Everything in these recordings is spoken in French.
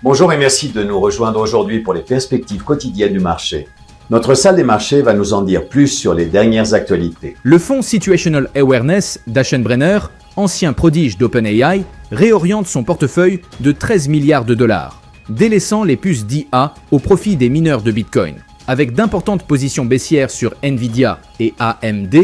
Bonjour et merci de nous rejoindre aujourd'hui pour les perspectives quotidiennes du marché. Notre salle des marchés va nous en dire plus sur les dernières actualités. Le fonds Situational Awareness d'Aschenbrenner, ancien prodige d'OpenAI, réoriente son portefeuille de 13 milliards de dollars, délaissant les puces d'IA au profit des mineurs de Bitcoin, avec d'importantes positions baissières sur Nvidia et AMD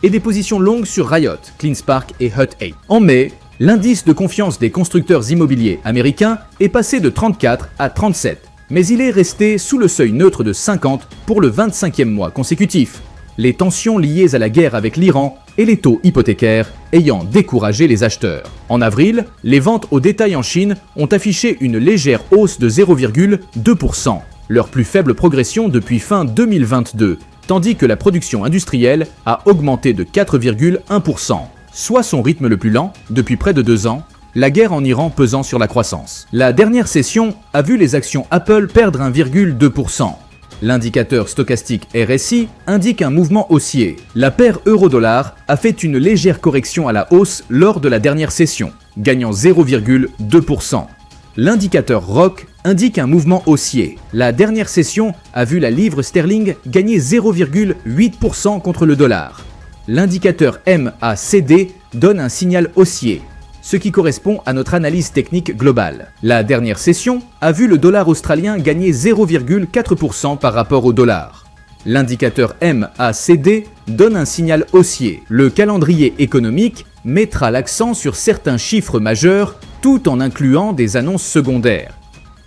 et des positions longues sur Riot, CleanSpark et Hut 8. En mai, l'indice de confiance des constructeurs immobiliers américains est passé de 34 à 37, mais il est resté sous le seuil neutre de 50 pour le 25e mois consécutif, les tensions liées à la guerre avec l'Iran et les taux hypothécaires ayant découragé les acheteurs. En avril, les ventes au détail en Chine ont affiché une légère hausse de 0,2%, leur plus faible progression depuis fin 2022, tandis que la production industrielle a augmenté de 4,1%. Soit son rythme le plus lent depuis près de 2 ans, la guerre en Iran pesant sur la croissance. La dernière session a vu les actions Apple perdre 1,2%. L'indicateur stochastique RSI indique un mouvement haussier. La paire euro-dollar a fait une légère correction à la hausse lors de la dernière session, gagnant 0,2%. L'indicateur ROC indique un mouvement haussier. La dernière session a vu la livre sterling gagner 0,8% contre le dollar. L'indicateur MACD donne un signal haussier, ce qui correspond à notre analyse technique globale. La dernière session a vu le dollar australien gagner 0,4% par rapport au dollar. L'indicateur MACD donne un signal haussier. Le calendrier économique mettra l'accent sur certains chiffres majeurs tout en incluant des annonces secondaires.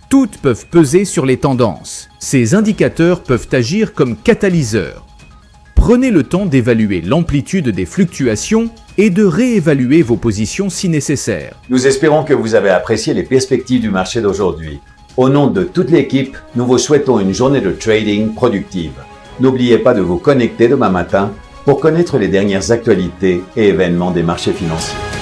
Toutes peuvent peser sur les tendances. Ces indicateurs peuvent agir comme catalyseurs. Prenez le temps d'évaluer l'amplitude des fluctuations et de réévaluer vos positions si nécessaire. Nous espérons que vous avez apprécié les perspectives du marché d'aujourd'hui. Au nom de toute l'équipe, nous vous souhaitons une journée de trading productive. N'oubliez pas de vous connecter demain matin pour connaître les dernières actualités et événements des marchés financiers.